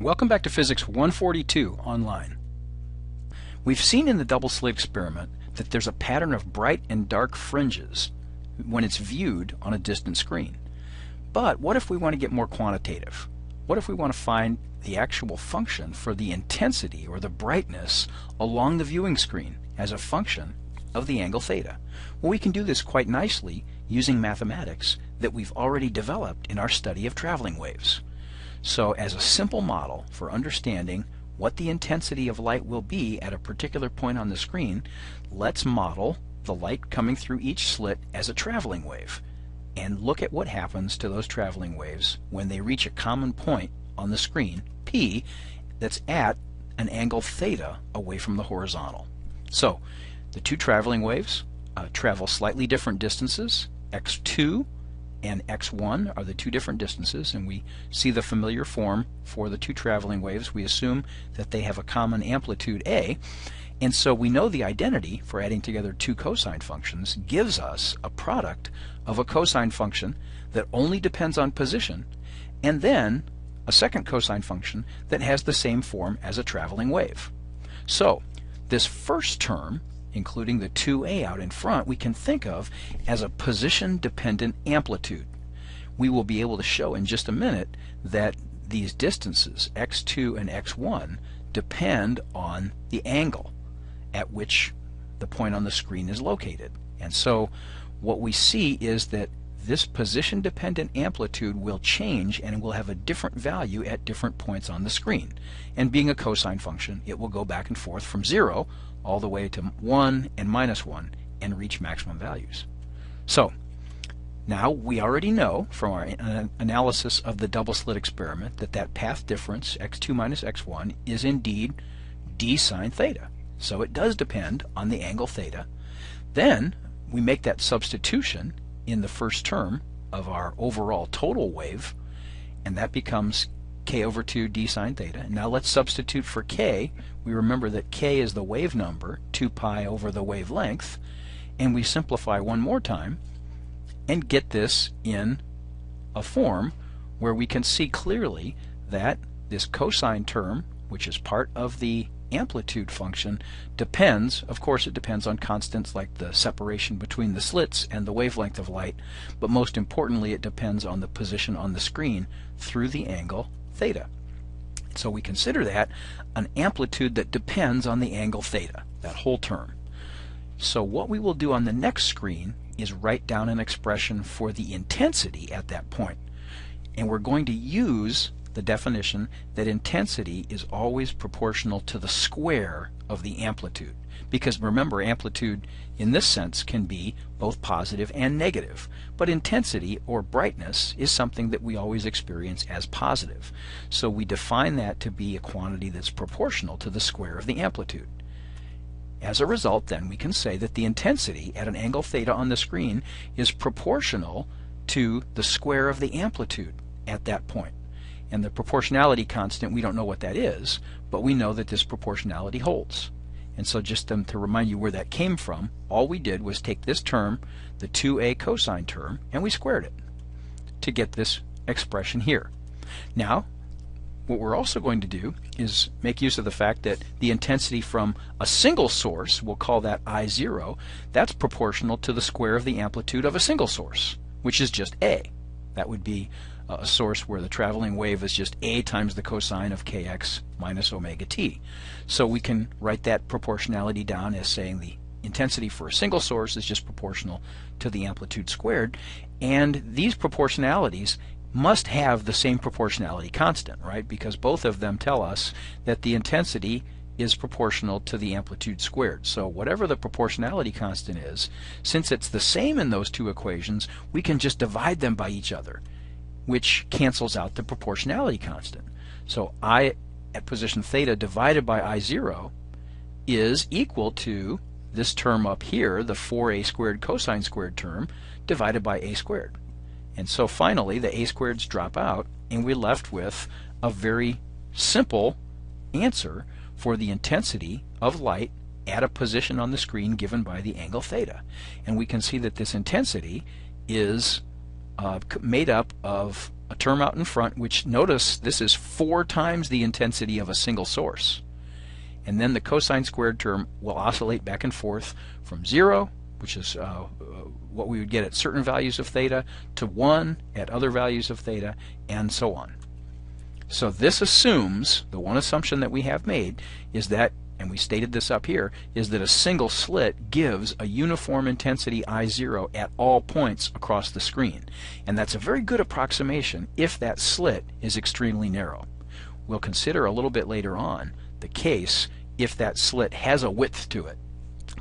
Welcome back to Physics 142 online. We've seen in the double-slit experiment that there's a pattern of bright and dark fringes when it's viewed on a distant screen. But what if we want to get more quantitative? What if we want to find the actual function for the intensity or the brightness along the viewing screen as a function of the angle theta? Well, we can do this quite nicely using mathematics that we've already developed in our study of traveling waves. So as a simple model for understanding what the intensity of light will be at a particular point on the screen, let's model the light coming through each slit as a traveling wave and look at what happens to those traveling waves when they reach a common point on the screen, P, that's at an angle theta away from the horizontal. So the two traveling waves travel slightly different distances. x2 and x1 are the two different distances, and we see the familiar form for the two traveling waves. We assume that they have a common amplitude a, and so we know the identity for adding together two cosine functions gives us a product of a cosine function that only depends on position, and then a second cosine function that has the same form as a traveling wave. So this first term, including the 2a out in front, we can think of as a position-dependent amplitude. We will be able to show in just a minute that these distances, x2 and x1, depend on the angle at which the point on the screen is located. And so what we see is that this position-dependent amplitude will change and will have a different value at different points on the screen. And being a cosine function, it will go back and forth from 0 all the way to 1 and -1 and reach maximum values. So now we already know from our analysis of the double-slit experiment that that path difference, x2 minus x1, is indeed d sine theta. So it does depend on the angle theta. Then we make that substitution in the first term of our overall total wave, and that becomes k over 2 d sine theta. Now let's substitute for k. We remember that k is the wave number, 2 pi over the wavelength, and we simplify one more time and get this in a form where we can see clearly that this cosine term, which is part of the amplitude function, depends, of course it depends on constants like the separation between the slits and the wavelength of light, but most importantly it depends on the position on the screen through the angle theta. So we consider that an amplitude that depends on the angle theta, that whole term. So what we will do on the next screen is write down an expression for the intensity at that point. And we're going to use the definition that intensity is always proportional to the square of the amplitude. Because remember, amplitude in this sense can be both positive and negative, but intensity or brightness is something that we always experience as positive. So we define that to be a quantity that's proportional to the square of the amplitude. As a result, then, we can say that the intensity at an angle theta on the screen is proportional to the square of the amplitude at that point. And the proportionality constant, we don't know what that is, but we know that this proportionality holds. And so just to remind you where that came from, all we did was take this term, the 2a cosine term, and we squared it to get this expression here. Now, what we're also going to do is make use of the fact that the intensity from a single source, we'll call that I0, that's proportional to the square of the amplitude of a single source, which is just a. That would be a source where the traveling wave is just a times the cosine of kx minus omega t. So we can write that proportionality down as saying the intensity for a single source is just proportional to the amplitude squared, and these proportionalities must have the same proportionality constant, right? Because both of them tell us that the intensity is proportional to the amplitude squared. So whatever the proportionality constant is, since it's the same in those two equations, we can just divide them by each other, which cancels out the proportionality constant. So I at position theta divided by I0 is equal to this term up here, the 4a squared cosine squared term, divided by a squared. And so finally the a squareds drop out, and we're left with a very simple answer for the intensity of light at a position on the screen given by the angle theta. And we can see that this intensity is made up of a term out in front, which, notice, this is 4 times the intensity of a single source. And then the cosine squared term will oscillate back and forth from 0, which is what we would get at certain values of theta, to 1 at other values of theta, and so on. So this assumes, the one assumption that we have made is that, and we stated this up here, is that a single slit gives a uniform intensity I0 at all points across the screen. And that's a very good approximation if that slit is extremely narrow. We'll consider a little bit later on the case if that slit has a width to it.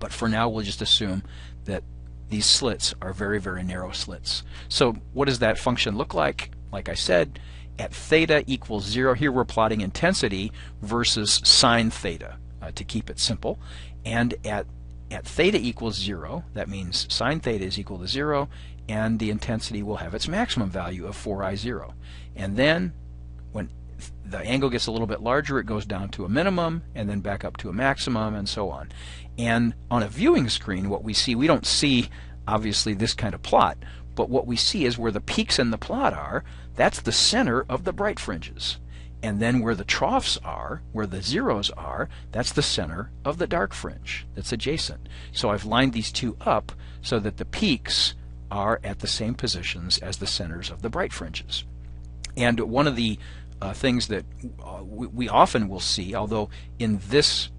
But for now, we'll just assume that these slits are very, very narrow slits. So what does that function look like? Like I said, at theta equals 0, here we're plotting intensity versus sine theta to keep it simple. And at theta equals 0, that means sine theta is equal to 0, and the intensity will have its maximum value of 4I0. And then when the angle gets a little bit larger, it goes down to a minimum and then back up to a maximum, and so on. And on a viewing screen, what we see, we don't see obviously this kind of plot, but what we see is where the peaks in the plot are, that's the center of the bright fringes. And then where the troughs are, where the zeros are, that's the center of the dark fringe that's adjacent. So I've lined these two up so that the peaks are at the same positions as the centers of the bright fringes. And one of the things that we often will see, although in this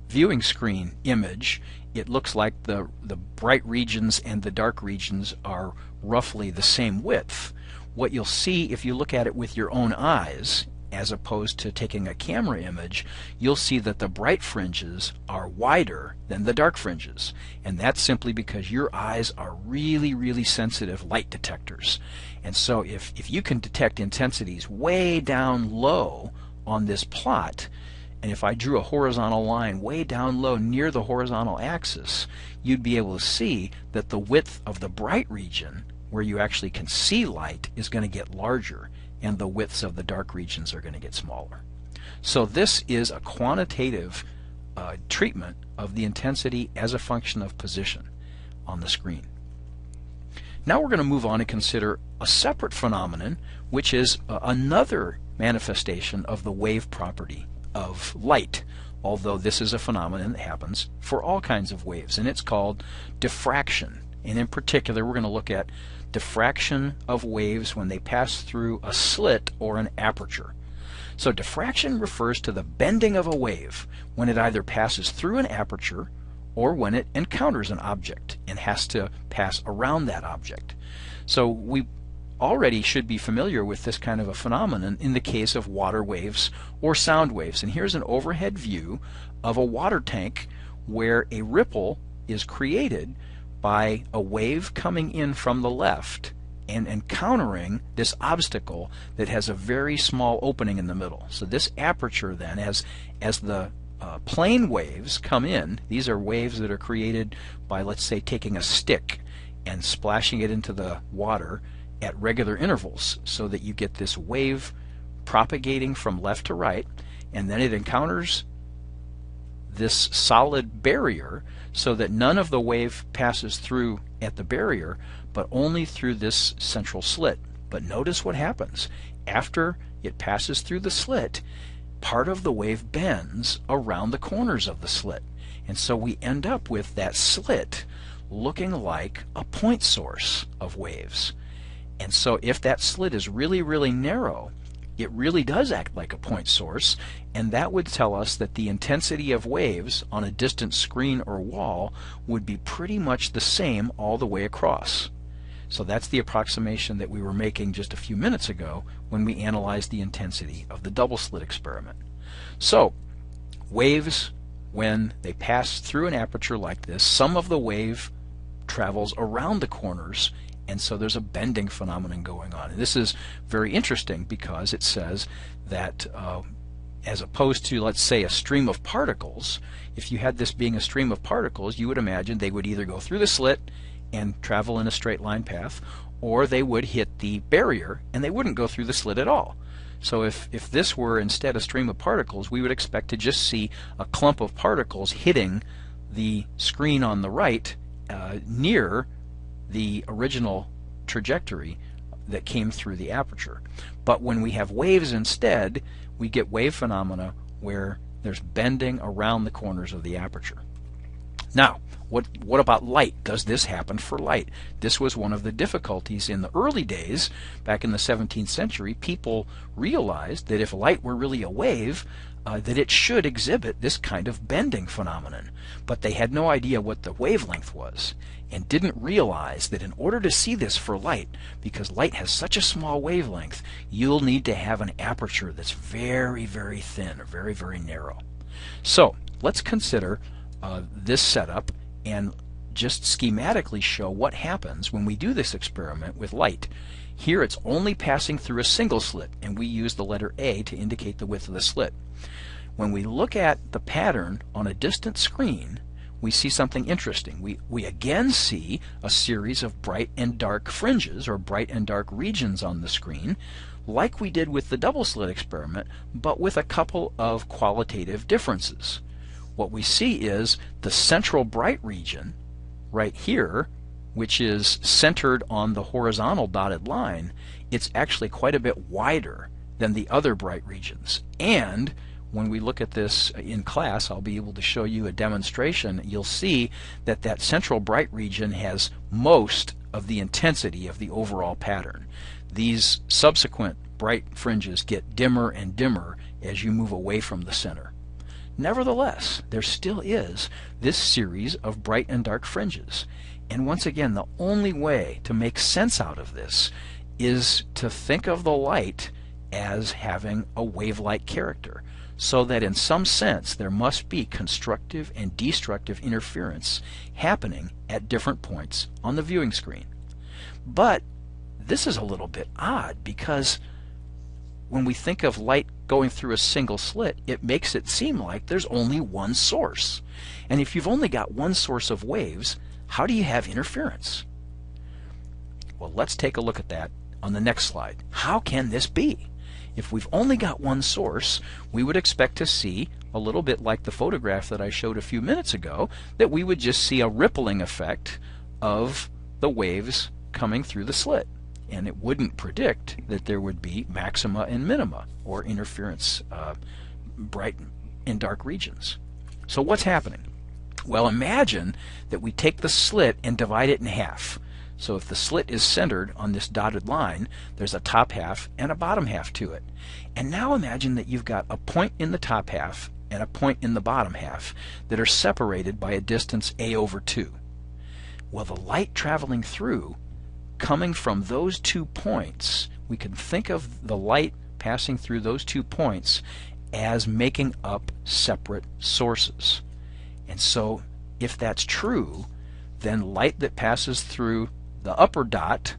viewing screen image it looks like the bright regions and the dark regions are roughly the same width, what you'll see if you look at it with your own eyes as opposed to taking a camera image, you'll see that the bright fringes are wider than the dark fringes. And that's simply because your eyes are really, really sensitive light detectors. And so if you can detect intensities way down low on this plot, and if I drew a horizontal line way down low near the horizontal axis, you'd be able to see that the width of the bright region, where you actually can see light, is going to get larger, and the widths of the dark regions are going to get smaller. So this is a quantitative treatment of the intensity as a function of position on the screen. Now we're going to move on and consider a separate phenomenon, which is another manifestation of the wave property of light, although this is a phenomenon that happens for all kinds of waves, and it's called diffraction. And in particular, we're going to look at diffraction of waves when they pass through a slit or an aperture. So diffraction refers to the bending of a wave when it either passes through an aperture or when it encounters an object and has to pass around that object. So we already should be familiar with this kind of a phenomenon in the case of water waves or sound waves. And here's an overhead view of a water tank where a ripple is created by a wave coming in from the left and encountering this obstacle that has a very small opening in the middle. So this aperture then, as the plane waves come in, these are waves that are created by, let's say, taking a stick and splashing it into the water at regular intervals, so that you get this wave propagating from left to right, and then it encounters this solid barrier so that none of the wave passes through at the barrier, but only through this central slit. But notice what happens. After it passes through the slit, part of the wave bends around the corners of the slit. And so we end up with that slit looking like a point source of waves. And so if that slit is really, really narrow, it really does act like a point source, and that would tell us that the intensity of waves on a distant screen or wall would be pretty much the same all the way across. So that's the approximation that we were making just a few minutes ago when we analyzed the intensity of the double-slit experiment. So waves, when they pass through an aperture like this, some of the wave travels around the corners, and so there's a bending phenomenon going on. And this is very interesting because it says that as opposed to, let's say, a stream of particles, if you had this being a stream of particles, you would imagine they would either go through the slit and travel in a straight line path, or they would hit the barrier and they wouldn't go through the slit at all. So if this were instead a stream of particles, we would expect to just see a clump of particles hitting the screen on the right near the original trajectory that came through the aperture. But when we have waves instead, we get wave phenomena where there's bending around the corners of the aperture. Now, what about light? Does this happen for light? This was one of the difficulties in the early days, back in the 17th century. People realized that if light were really a wave, that it should exhibit this kind of bending phenomenon. But they had no idea what the wavelength was, and didn't realize that in order to see this for light, because light has such a small wavelength, you'll need to have an aperture that's very, very thin, or very, very narrow. So let's consider this setup and just schematically show what happens when we do this experiment with light. Here it's only passing through a single slit, and we use the letter A to indicate the width of the slit. When we look at the pattern on a distant screen, we see something interesting. We again see a series of bright and dark fringes, or bright and dark regions on the screen, like we did with the double slit experiment, but with a couple of qualitative differences. What we see is the central bright region right here, which is centered on the horizontal dotted line. It's actually quite a bit wider than the other bright regions. And when we look at this in class, I'll be able to show you a demonstration. You'll see that that central bright region has most of the intensity of the overall pattern. These subsequent bright fringes get dimmer and dimmer as you move away from the center. Nevertheless, there still is this series of bright and dark fringes. And once again, the only way to make sense out of this is to think of the light as having a wave-like character, so that in some sense there must be constructive and destructive interference happening at different points on the viewing screen. But this is a little bit odd, because when we think of light going through a single slit, it makes it seem like there's only one source. And if you've only got one source of waves, how do you have interference? Well, let's take a look at that on the next slide. How can this be? If we've only got one source, we would expect to see, a little bit like the photograph that I showed a few minutes ago, that we would just see a rippling effect of the waves coming through the slit. And it wouldn't predict that there would be maxima and minima, or interference, bright and dark regions. So what's happening? Well, imagine that we take the slit and divide it in half. So if the slit is centered on this dotted line, there's a top half and a bottom half to it. And now imagine that you've got a point in the top half and a point in the bottom half that are separated by a distance a over 2. Well, the light traveling through, coming from those 2 points, we can think of the light passing through those 2 points as making up separate sources. And so if that's true, then light that passes through the upper dot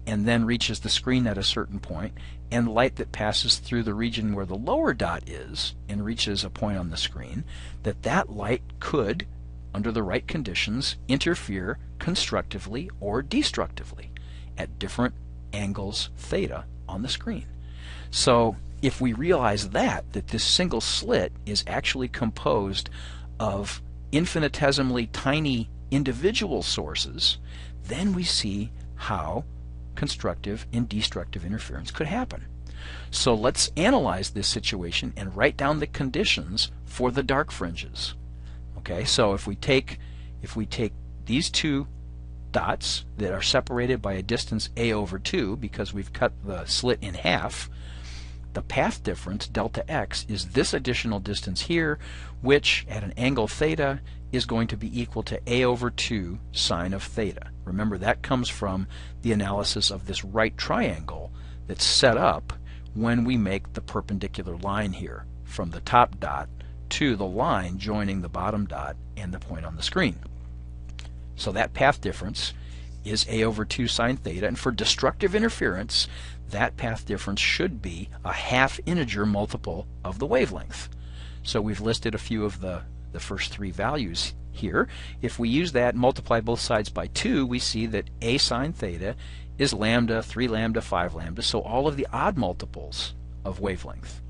and then reaches the screen at a certain point, and light that passes through the region where the lower dot is and reaches a point on the screen, that light could, under the right conditions, interfere constructively or destructively at different angles theta on the screen. So if we realize that this single slit is actually composed of infinitesimally tiny individual sources, then we see how constructive and destructive interference could happen. So let's analyze this situation and write down the conditions for the dark fringes. Okay, so if we take these 2 dots that are separated by a distance a over 2, because we've cut the slit in half, the path difference, delta x, is this additional distance here, which at an angle theta is going to be equal to a over 2 sine of theta. Remember, that comes from the analysis of this right triangle that's set up when we make the perpendicular line here from the top dot to the line joining the bottom dot and the point on the screen. So that path difference is a over 2 sine theta, and for destructive interference, that path difference should be a half integer multiple of the wavelength. So we've listed a few of the first 3 values here. If we use that and multiply both sides by 2, we see that a sine theta is lambda, 3 lambda, 5 lambda, so all of the odd multiples of wavelength.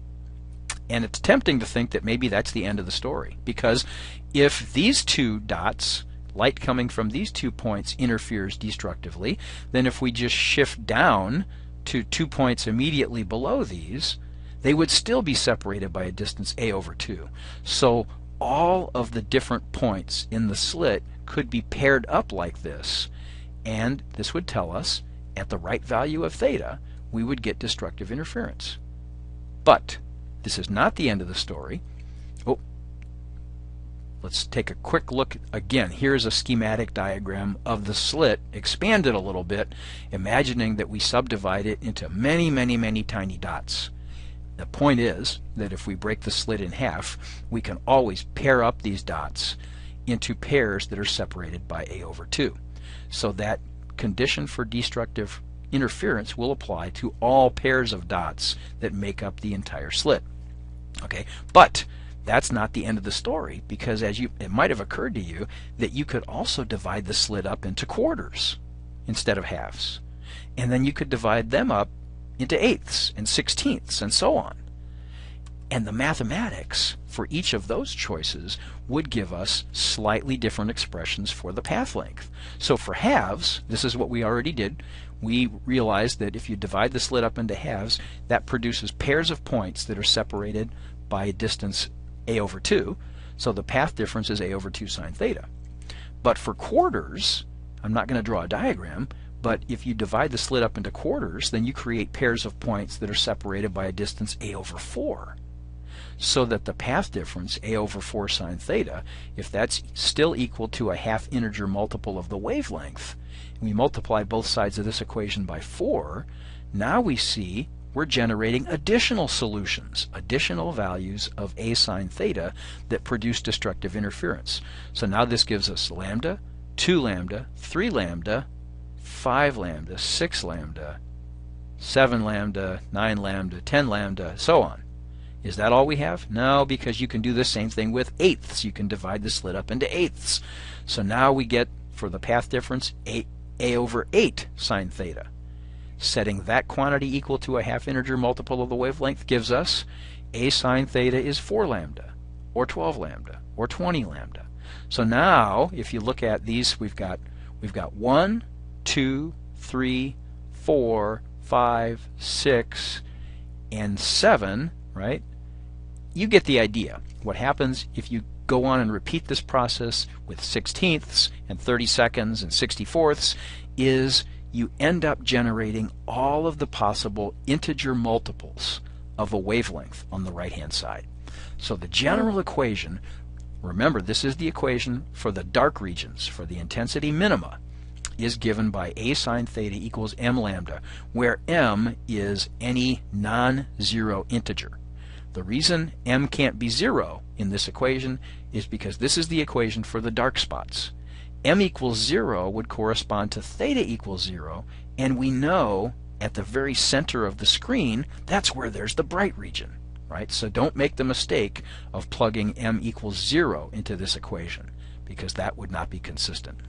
And it's tempting to think that maybe that's the end of the story, because if these 2 dots light coming from these 2 points interferes destructively, then if we just shift down to 2 points immediately below these, they would still be separated by a distance a over 2. So all of the different points in the slit could be paired up like this, and this would tell us at the right value of theta we would get destructive interference. But this is not the end of the story. Let's take a quick look again. Here's a schematic diagram of the slit expanded a little bit, imagining that we subdivide it into many, many, many tiny dots. The point is that if we break the slit in half, we can always pair up these dots into pairs that are separated by a over 2. So that condition for destructive interference will apply to all pairs of dots that make up the entire slit. Okay, but that's not the end of the story, because it might have occurred to you that you could also divide the slit up into quarters instead of halves, and then you could divide them up into eighths and sixteenths and so on. And the mathematics for each of those choices would give us slightly different expressions for the path length. So for halves, this is what we already did. We realized that if you divide the slit up into halves, that produces pairs of points that are separated by a distance a over 2, so the path difference is a over 2 sine theta. But for quarters, I'm not going to draw a diagram, but if you divide the slit up into quarters, then you create pairs of points that are separated by a distance a over 4. So that the path difference, a over 4 sine theta, if that's still equal to a half integer multiple of the wavelength, and we multiply both sides of this equation by 4, now we see we're generating additional solutions, additional values of a sine theta that produce destructive interference. So now this gives us lambda, 2 lambda, 3 lambda, 5 lambda, 6 lambda, 7 lambda, 9 lambda, 10 lambda, so on. Is that all we have? No, because you can do the same thing with eighths. You can divide the slit up into eighths. So now we get, for the path difference, a over 8 sine theta. Setting that quantity equal to a half integer multiple of the wavelength gives us a sine theta is 4 lambda, or 12 lambda, or 20 lambda. So now, if you look at these, we've got 1, 2, 3, 4, 5, 6, and 7, right? You get the idea. What happens if you go on and repeat this process with 16ths and 32nds and 64ths is you end up generating all of the possible integer multiples of a wavelength on the right hand side. So the general equation, remember this is the equation for the dark regions, for the intensity minima, is given by a sine theta equals m lambda, where m is any non-zero integer. The reason m can't be 0 in this equation is because this is the equation for the dark spots. M equals 0 would correspond to theta equals 0, and we know at the very center of the screen that's where there's the bright region, right? So don't make the mistake of plugging m equals 0 into this equation, because that would not be consistent.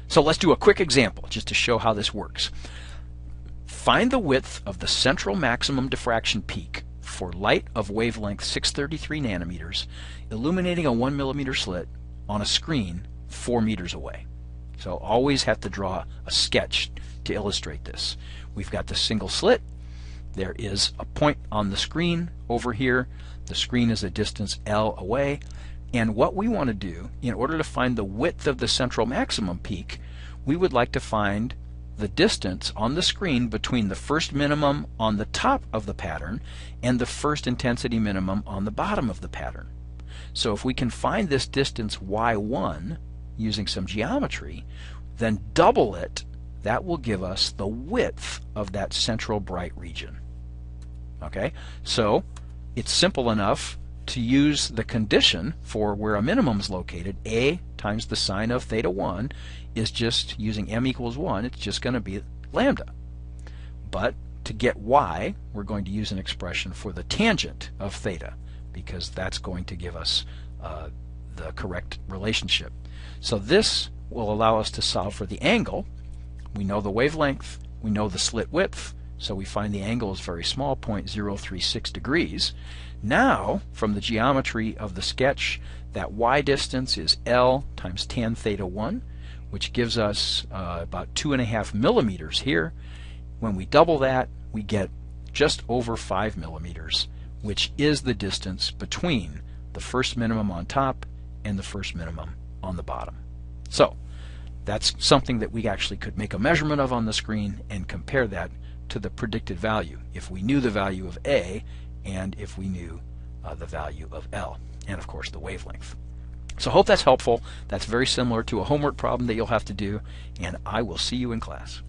So let's do a quick example just to show how this works. Find the width of the central maximum diffraction peak for light of wavelength 633 nanometers illuminating a 1 millimeter slit on a screen 4 meters away. So always have to draw a sketch to illustrate this. We've got the single slit. There is a point on the screen over here. The screen is a distance L away. And what we want to do, in order to find the width of the central maximum peak, we would like to find the distance on the screen between the first minimum on the top of the pattern and the first intensity minimum on the bottom of the pattern. So if we can find this distance y1 using some geometry, then double it, that will give us the width of that central bright region. Okay, so it's simple enough to use the condition for where a minimum is located. A times the sine of theta 1 is just, using m equals 1, it's just going to be lambda. But to get y, we're going to use an expression for the tangent of theta, because that's going to give us the correct relationship. So this will allow us to solve for the angle. We know the wavelength, we know the slit width, So we find the angle is very small, 0.036 degrees. Now, from the geometry of the sketch, that y distance is L times tan theta 1, which gives us about 2.5 millimeters here. When we double that, we get just over 5 millimeters, which is the distance between the first minimum on top and the first minimum on the bottom. So that's something that we actually could make a measurement of on the screen and compare that to the predicted value if we knew the value of A and if we knew the value of L, and of course the wavelength. So I hope that's helpful. That's very similar to a homework problem that you'll have to do, and I will see you in class.